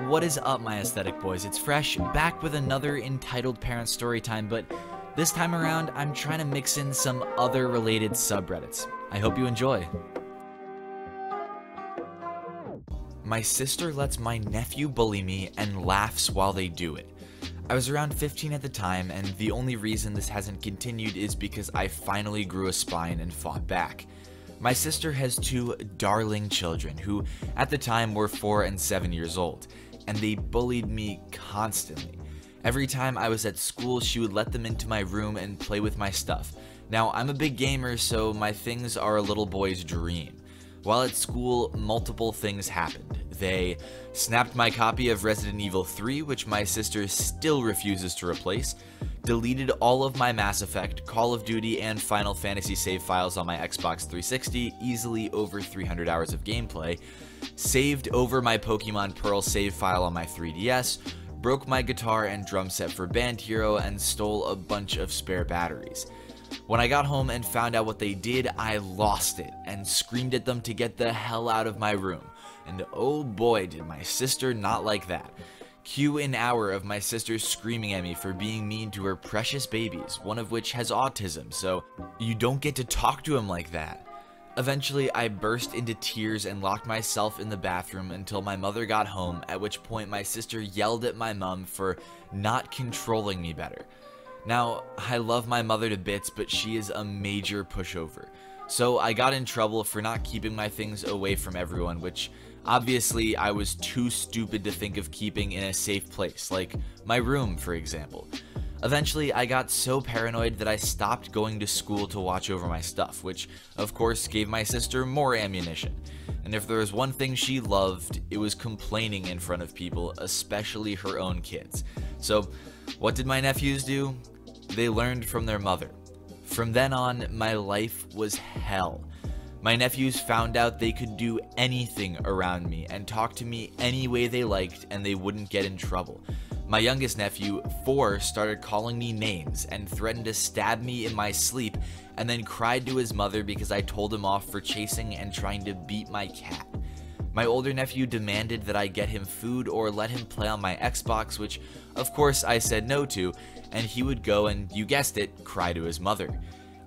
What is up, my aesthetic boys? It's Fresh, back with another Entitled Parents storytime, but this time around, I'm trying to mix in some other related subreddits. I hope you enjoy. My sister lets my nephew bully me and laughs while they do it. I was around 15 at the time, and the only reason this hasn't continued is because I finally grew a spine and fought back. My sister has two darling children who, at the time, were 4 and 7 years old, and they bullied me constantly. Every time I was at school, she would let them into my room and play with my stuff. Now, I'm a big gamer, so my things are a little boy's dream. While at school, multiple things happened. They snapped my copy of Resident Evil 3, which my sister still refuses to replace, deleted all of my Mass Effect, Call of Duty, and Final Fantasy save files on my Xbox 360, easily over 300 hours of gameplay, saved over my Pokemon Pearl save file on my 3DS, broke my guitar and drum set for Band Hero, and stole a bunch of spare batteries. When I got home and found out what they did, I lost it and screamed at them to get the hell out of my room. And oh boy, did my sister not like that. Cue an hour of my sister screaming at me for being mean to her precious babies, one of which has autism, so you don't get to talk to him like that. Eventually, I burst into tears and locked myself in the bathroom until my mother got home, at which point my sister yelled at my mom for not controlling me better. Now, I love my mother to bits, but she is a major pushover. So I got in trouble for not keeping my things away from everyone, which obviously I was too stupid to think of keeping in a safe place, like my room, for example. Eventually, I got so paranoid that I stopped going to school to watch over my stuff, which of course gave my sister more ammunition. And if there was one thing she loved, it was complaining in front of people, especially her own kids. So what did my nephews do? They learned from their mother. From then on, my life was hell. My nephews found out they could do anything around me and talk to me any way they liked and they wouldn't get in trouble. My youngest nephew, 4, started calling me names and threatened to stab me in my sleep, and then cried to his mother because I told him off for chasing and trying to beat my cat. My older nephew demanded that I get him food or let him play on my Xbox, which of course I said no to, and he would go and, you guessed it, cry to his mother.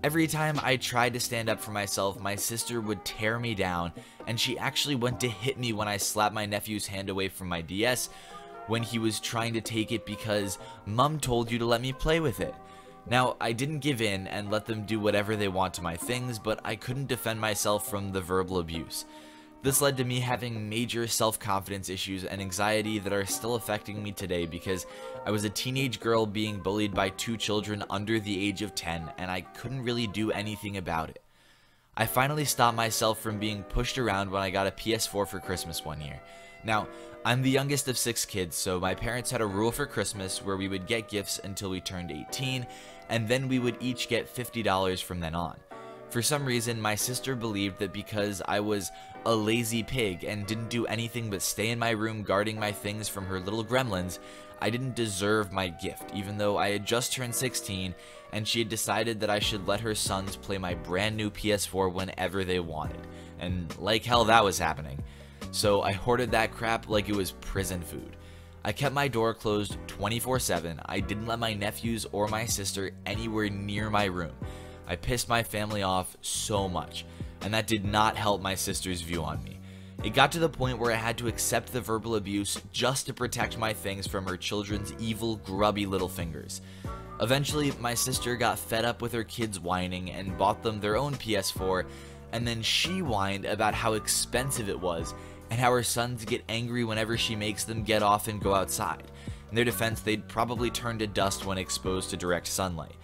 Every time I tried to stand up for myself, my sister would tear me down, and she actually went to hit me when I slapped my nephew's hand away from my DS when he was trying to take it because Mom told you to let me play with it. Now, I didn't give in and let them do whatever they want to my things, but I couldn't defend myself from the verbal abuse. This led to me having major self-confidence issues and anxiety that are still affecting me today because I was a teenage girl being bullied by 2 children under the age of 10, and I couldn't really do anything about it. I finally stopped myself from being pushed around when I got a PS4 for Christmas one year. Now, I'm the youngest of 6 kids, so my parents had a rule for Christmas where we would get gifts until we turned 18, and then we would each get $50 from then on. For some reason, my sister believed that because I was a lazy pig and didn't do anything but stay in my room guarding my things from her little gremlins, I didn't deserve my gift, even though I had just turned 16, and she had decided that I should let her sons play my brand new PS4 whenever they wanted. And like hell that was happening. So I hoarded that crap like it was prison food. I kept my door closed 24/7. I didn't let my nephews or my sister anywhere near my room. I pissed my family off so much, and that did not help my sister's view on me. It got to the point where I had to accept the verbal abuse just to protect my things from her children's evil, grubby little fingers. Eventually, my sister got fed up with her kids whining and bought them their own PS4, and then she whined about how expensive it was and how her sons get angry whenever she makes them get off and go outside. In their defense, they'd probably turn to dust when exposed to direct sunlight.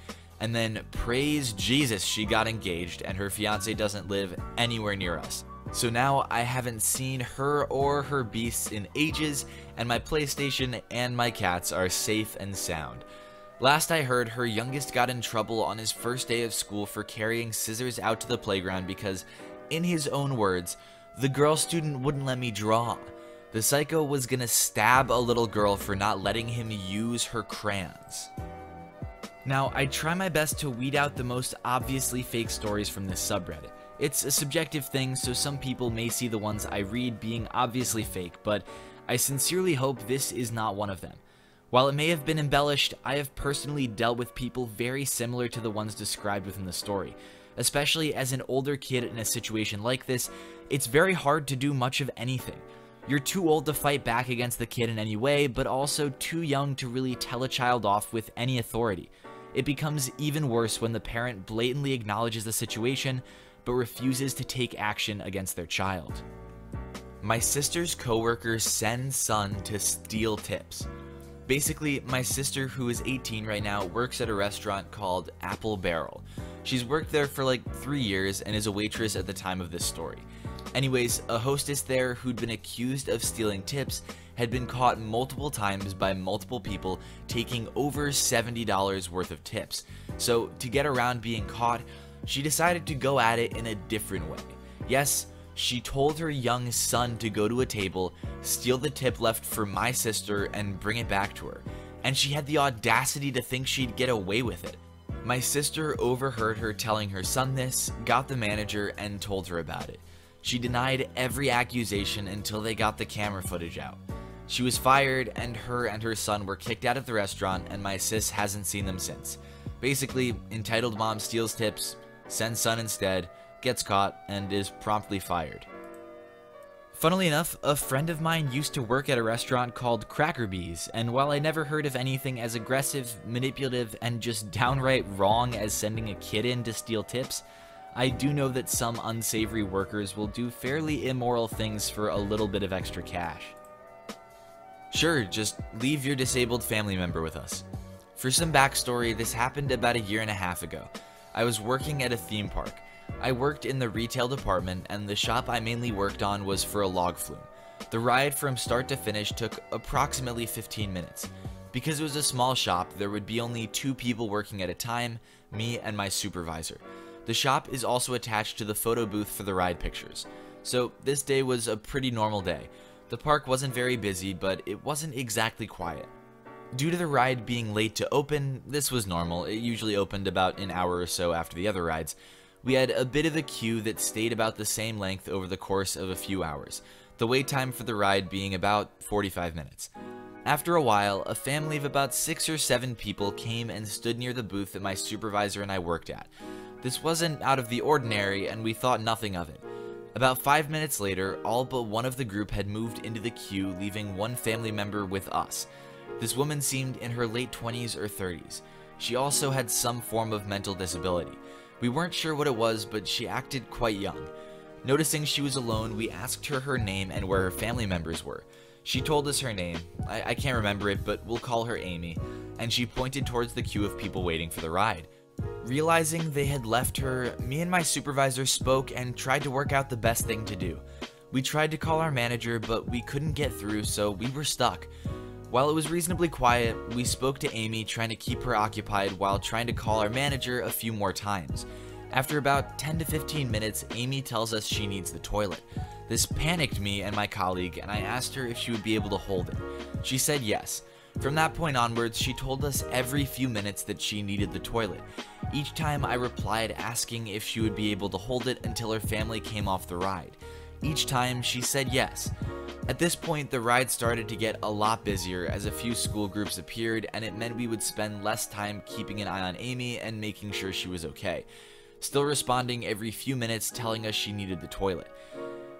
And then, praise Jesus, she got engaged and her fiance doesn't live anywhere near us. So now I haven't seen her or her beasts in ages, and my PlayStation and my cats are safe and sound. Last I heard, her youngest got in trouble on his first day of school for carrying scissors out to the playground because, in his own words, the girl student wouldn't let me draw. The psycho was gonna stab a little girl for not letting him use her crayons. Now, I try my best to weed out the most obviously fake stories from this subreddit. It's a subjective thing, so some people may see the ones I read being obviously fake, but I sincerely hope this is not one of them. While it may have been embellished, I have personally dealt with people very similar to the ones described within the story. Especially as an older kid in a situation like this, it's very hard to do much of anything. You're too old to fight back against the kid in any way, but also too young to really tell a child off with any authority. It becomes even worse when the parent blatantly acknowledges the situation, but refuses to take action against their child. My sister's coworker sends son to steal tips. Basically, my sister, who is 18 right now, works at a restaurant called Apple Barrel. She's worked there for like 3 years and is a waitress at the time of this story. Anyways, a hostess there who'd been accused of stealing tips had been caught multiple times by multiple people taking over $70 worth of tips. So to get around being caught, she decided to go at it in a different way. Yes, she told her young son to go to a table, steal the tip left for my sister, and bring it back to her. And she had the audacity to think she'd get away with it. My sister overheard her telling her son this, got the manager, and told her about it. She denied every accusation until they got the camera footage out. She was fired, and her son were kicked out of the restaurant, and my sis hasn't seen them since. Basically, entitled mom steals tips, sends son instead, gets caught, and is promptly fired. Funnily enough, a friend of mine used to work at a restaurant called Cracker Bees, and while I never heard of anything as aggressive, manipulative, and just downright wrong as sending a kid in to steal tips, I do know that some unsavory workers will do fairly immoral things for a little bit of extra cash. Sure, just leave your disabled family member with us. For some backstory, this happened about 1.5 years ago. I was working at a theme park. I worked in the retail department, and the shop I mainly worked on was for a log flume. The ride from start to finish took approximately 15 minutes. Because it was a small shop, there would be only 2 people working at a time, me and my supervisor. The shop is also attached to the photo booth for the ride pictures. So this day was a pretty normal day. The park wasn't very busy, but it wasn't exactly quiet. Due to the ride being late to open, this was normal. It usually opened about an hour or so after the other rides. We had a bit of a queue that stayed about the same length over the course of a few hours, the wait time for the ride being about 45 minutes. After a while, a family of about 6 or 7 people came and stood near the booth that my supervisor and I worked at. This wasn't out of the ordinary, and we thought nothing of it. About 5 minutes later, all but one of the group had moved into the queue, leaving one family member with us. This woman seemed in her late 20s or 30s. She also had some form of mental disability. We weren't sure what it was, but she acted quite young. Noticing she was alone, we asked her name and where her family members were. She told us her name. I can't remember it, but we'll call her Amy, and she pointed towards the queue of people waiting for the ride. Realizing they had left her, me and my supervisor spoke and tried to work out the best thing to do. We tried to call our manager, but we couldn't get through, so we were stuck. While it was reasonably quiet, we spoke to Amy, trying to keep her occupied while trying to call our manager a few more times. After about 10 to 15 minutes, Amy tells us she needs the toilet. This panicked me and my colleague, and I asked her if she would be able to hold it. She said yes. From that point onwards, she told us every few minutes that she needed the toilet. Each time I replied asking if she would be able to hold it until her family came off the ride. Each time she said yes. At this point, the ride started to get a lot busier as a few school groups appeared, and it meant we would spend less time keeping an eye on Amy and making sure she was okay. Still responding every few minutes telling us she needed the toilet.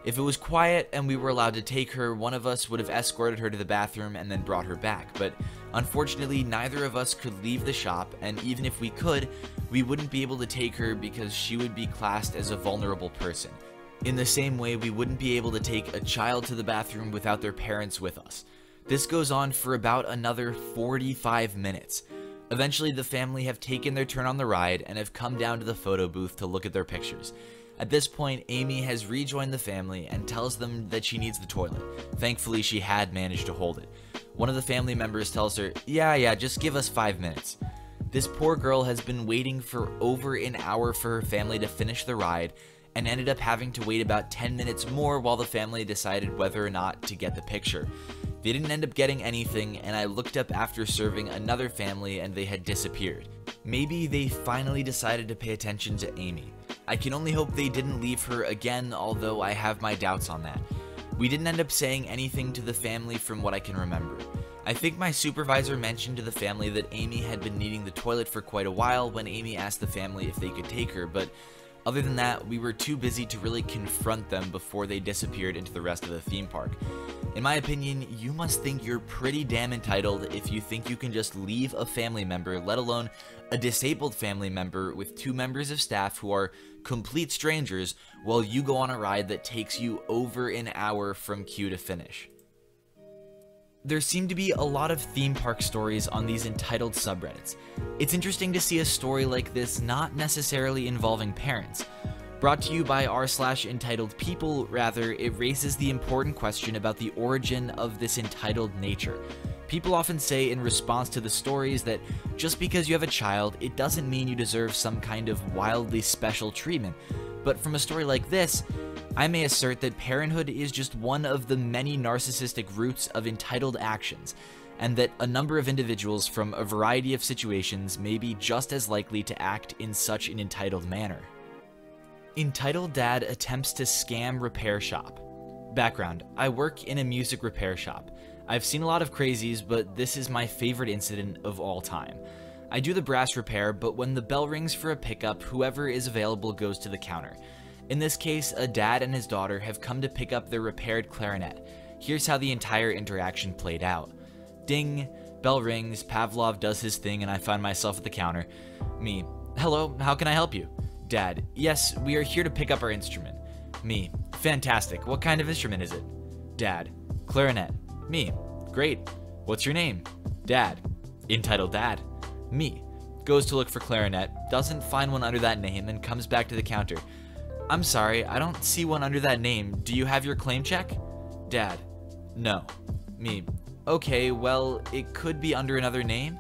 If it was quiet and we were allowed to take her, one of us would have escorted her to the bathroom and then brought her back, but unfortunately neither of us could leave the shop, and even if we could, we wouldn't be able to take her because she would be classed as a vulnerable person. In the same way, we wouldn't be able to take a child to the bathroom without their parents with us. This goes on for about another 45 minutes. Eventually, the family have taken their turn on the ride and have come down to the photo booth to look at their pictures. At this point, Amy has rejoined the family and tells them that she needs the toilet. Thankfully, she had managed to hold it. One of the family members tells her, yeah, just give us 5 minutes. This poor girl has been waiting for over an hour for her family to finish the ride, and ended up having to wait about 10 minutes more while the family decided whether or not to get the picture. They didn't end up getting anything, and I looked up after serving another family and they had disappeared. Maybe they finally decided to pay attention to Amy. I can only hope they didn't leave her again, although I have my doubts on that. We didn't end up saying anything to the family from what I can remember. I think my supervisor mentioned to the family that Amy had been needing the toilet for quite a while when Amy asked the family if they could take her, but other than that, we were too busy to really confront them before they disappeared into the rest of the theme park. In my opinion, you must think you're pretty damn entitled if you think you can just leave a family member, let alone a disabled family member with 2 members of staff who are complete strangers, while you go on a ride that takes you over an hour from queue to finish. There seem to be a lot of theme park stories on these entitled subreddits. It's interesting to see a story like this not necessarily involving parents. Brought to you by r/entitledpeople, rather, it raises the important question about the origin of this entitled nature. People often say in response to the stories that just because you have a child, it doesn't mean you deserve some kind of wildly special treatment. But from a story like this, I may assert that parenthood is just one of the many narcissistic roots of entitled actions, and that a number of individuals from a variety of situations may be just as likely to act in such an entitled manner. Entitled dad attempts to scam repair shop. Background: I work in a music repair shop. I've seen a lot of crazies, but this is my favorite incident of all time. I do the brass repair, but when the bell rings for a pickup, whoever is available goes to the counter. In this case, a dad and his daughter have come to pick up their repaired clarinet. Here's how the entire interaction played out. Ding, bell rings, Pavlov does his thing, and I find myself at the counter. Me: hello, how can I help you? Dad: yes, we are here to pick up our instrument. Me: fantastic, what kind of instrument is it? Dad: clarinet. Me: great, what's your name? Dad: entitled dad. Me: goes to look for clarinet, doesn't find one under that name, and comes back to the counter. I'm sorry, I don't see one under that name. Do you have your claim check? Dad: no. Me: okay, well, it could be under another name.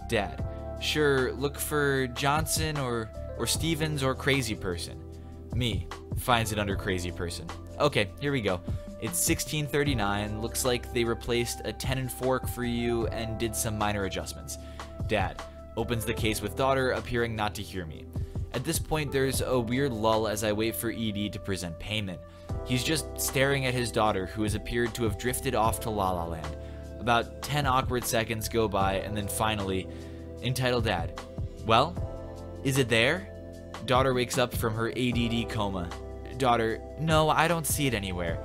Dad: sure, look for Johnson or Stevens or crazy person. Me: finds it under crazy person. Okay, here we go. It's 1639, looks like they replaced a tenon fork for you and did some minor adjustments. Dad opens the case with daughter, appearing not to hear me. At this point, there's a weird lull as I wait for ED to present payment. He's just staring at his daughter, who has appeared to have drifted off to La La Land. About 10 awkward seconds go by, and then finally, entitled dad: well, is it there? Daughter wakes up from her ADD coma. Daughter: no, I don't see it anywhere.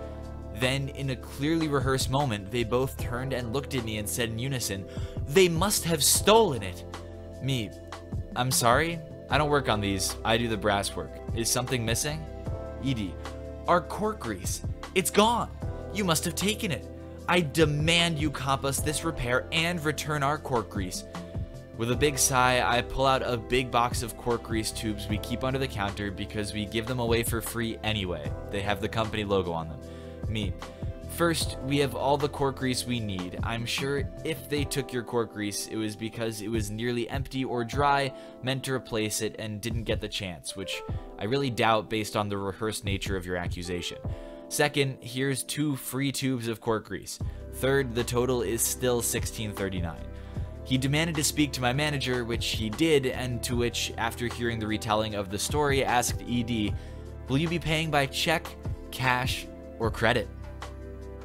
Then, in a clearly rehearsed moment, they both turned and looked at me and said in unison, "They must have stolen it." Me: I'm sorry? I don't work on these. I do the brass work. Is something missing? ED: our cork grease. It's gone. You must have taken it. I demand you comp us this repair and return our cork grease. With a big sigh, I pull out a big box of cork grease tubes we keep under the counter because we give them away for free anyway. They have the company logo on them. Me: first, we have all the cork grease we need. I'm sure if they took your cork grease, it was because it was nearly empty or dry, meant to replace it, and didn't get the chance, which I really doubt based on the rehearsed nature of your accusation. Second, here's 2 free tubes of cork grease. Third, the total is still $16.39. He demanded to speak to my manager, which he did, and to which, after hearing the retelling of the story, asked ED, "Will you be paying by check, cash, or credit?"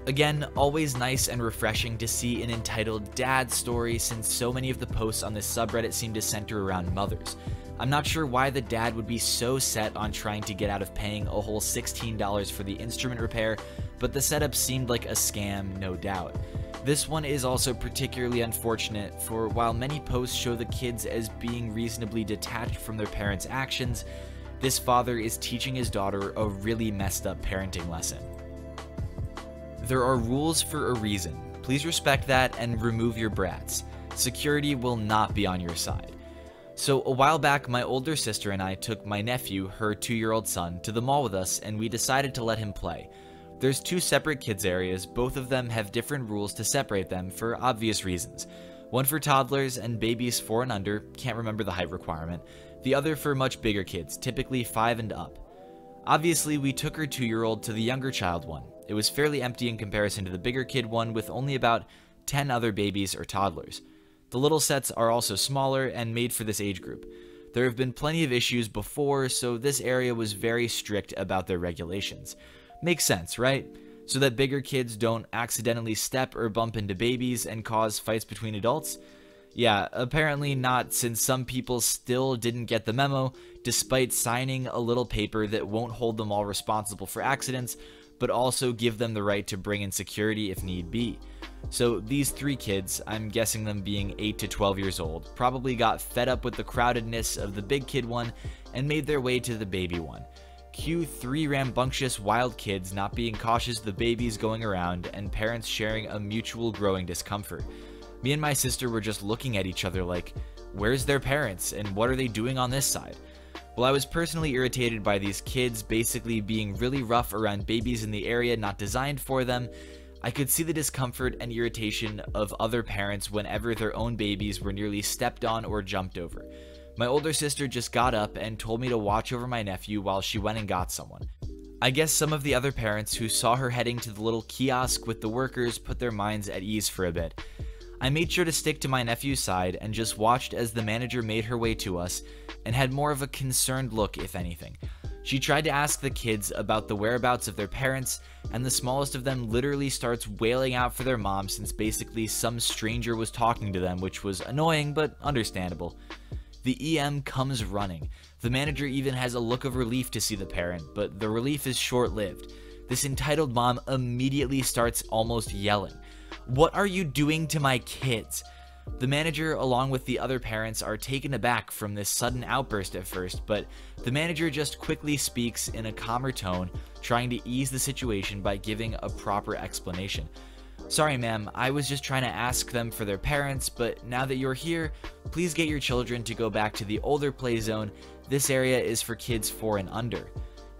Again, always nice and refreshing to see an entitled dad story, since so many of the posts on this subreddit seem to center around mothers. I'm not sure why the dad would be so set on trying to get out of paying a whole $16 for the instrument repair, but the setup seemed like a scam, no doubt. This one is also particularly unfortunate, for while many posts show the kids as being reasonably detached from their parents' actions, this father is teaching his daughter a really messed up parenting lesson. There are rules for a reason. Please respect that and remove your brats. Security will not be on your side. So a while back, my older sister and I took my nephew, her 2-year-old son, to the mall with us, and we decided to let him play. There's 2 separate kids areas, both of them have different rules to separate them for obvious reasons. One for toddlers and babies 4 and under, can't remember the height requirement. The other for much bigger kids, typically 5 and up. Obviously, we took our 2-year-old to the younger child one. It was fairly empty in comparison to the bigger kid one, with only about 10 other babies or toddlers. The little sets are also smaller and made for this age group. There have been plenty of issues before, so this area was very strict about their regulations. Makes sense, right? so that bigger kids don't accidentally step or bump into babies and cause fights between adults? Yeah, apparently not, since some people still didn't get the memo, despite signing a little paper that won't hold them all responsible for accidents, but also give them the right to bring in security if need be. So these 3 kids, I'm guessing them being 8 to 12 years old, probably got fed up with the crowdedness of the big kid one and made their way to the baby one. Cue 3 rambunctious wild kids not being cautious of the babies going around and parents sharing a mutual growing discomfort. Me and my sister were just looking at each other like, where's their parents and what are they doing on this side? Well, I was personally irritated by these kids basically being really rough around babies in the area not designed for them. I could see the discomfort and irritation of other parents whenever their own babies were nearly stepped on or jumped over. My older sister just got up and told me to watch over my nephew while she went and got someone. I guess some of the other parents who saw her heading to the little kiosk with the workers put their minds at ease for a bit. I made sure to stick to my nephew's side and just watched as the manager made her way to us and had more of a concerned look, if anything. She tried to ask the kids about the whereabouts of their parents, and the smallest of them literally starts wailing out for their mom since basically some stranger was talking to them, which was annoying but understandable. The EM comes running. The manager even has a look of relief to see the parent, but the relief is short-lived. This entitled mom immediately starts almost yelling, "What are you doing to my kids?" The manager, along with the other parents, are taken aback from this sudden outburst at first, but the manager just quickly speaks in a calmer tone, trying to ease the situation by giving a proper explanation. "Sorry ma'am, I was just trying to ask them for their parents, but now that you're here, please get your children to go back to the older play zone. This area is for kids 4 and under."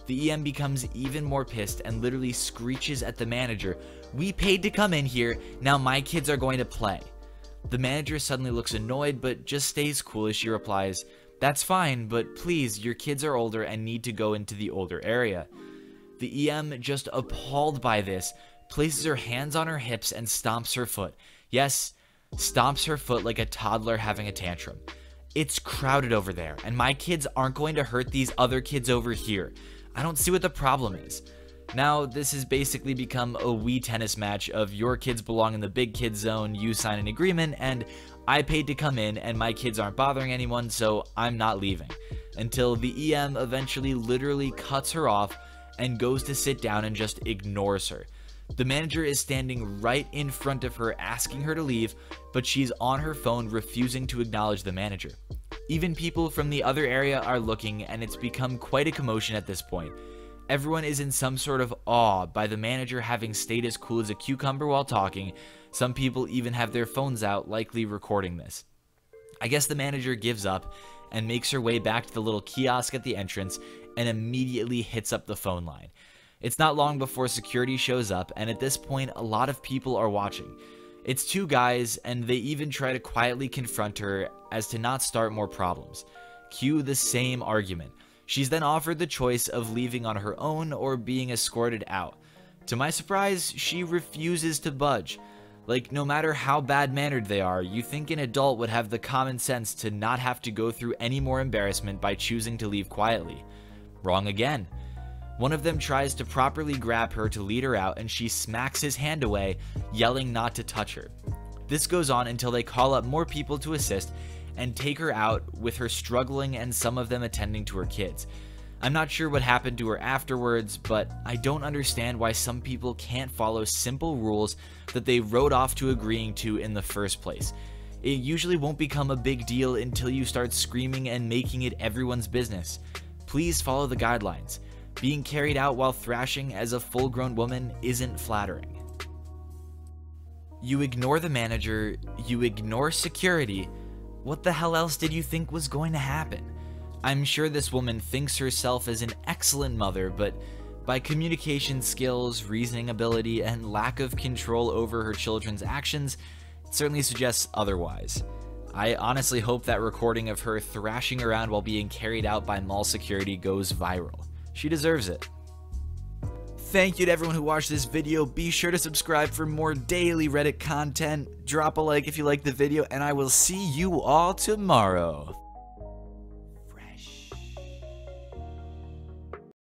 The EM becomes even more pissed and literally screeches at the manager, "We paid to come in here, now my kids are going to play." The manager suddenly looks annoyed but just stays cool as she replies, "That's fine, but please, your kids are older and need to go into the older area." The EM, just appalled by this, places her hands on her hips and stomps her foot. Yes, stomps her foot like a toddler having a tantrum. "It's crowded over there, and my kids aren't going to hurt these other kids over here. I don't see what the problem is." Now, this has basically become a Wii tennis match of your kids belong in the big kids zone, you sign an agreement, and I paid to come in and my kids aren't bothering anyone, so I'm not leaving. Until the EM eventually literally cuts her off and goes to sit down and just ignores her. The manager is standing right in front of her asking her to leave, but she's on her phone refusing to acknowledge the manager. Even people from the other area are looking, and it's become quite a commotion at this point. Everyone is in some sort of awe by the manager having stayed as cool as a cucumber while talking. Some people even have their phones out, likely recording this. I guess the manager gives up and makes her way back to the little kiosk at the entrance and immediately hits up the phone line. It's not long before security shows up, and at this point a lot of people are watching. It's 2 guys, and they even try to quietly confront her as to not start more problems. Cue the same argument. She's then offered the choice of leaving on her own or being escorted out. To my surprise, she refuses to budge. Like, no matter how bad-mannered they are, you think an adult would have the common sense to not have to go through any more embarrassment by choosing to leave quietly. Wrong again. One of them tries to properly grab her to lead her out, and she smacks his hand away, yelling not to touch her. This goes on until they call up more people to assist and take her out, with her struggling and some of them attending to her kids. I'm not sure what happened to her afterwards, but I don't understand why some people can't follow simple rules that they wrote off to agreeing to in the first place. It usually won't become a big deal until you start screaming and making it everyone's business. Please follow the guidelines. Being carried out while thrashing as a full-grown woman isn't flattering. You ignore the manager, you ignore security. What the hell else did you think was going to happen? I'm sure this woman thinks herself as an excellent mother, but by communication skills, reasoning ability, and lack of control over her children's actions, it certainly suggests otherwise. I honestly hope that recording of her thrashing around while being carried out by mall security goes viral. She deserves it. Thank you to everyone who watched this video. Be sure to subscribe for more daily Reddit content. Drop a like if you liked the video, and I will see you all tomorrow.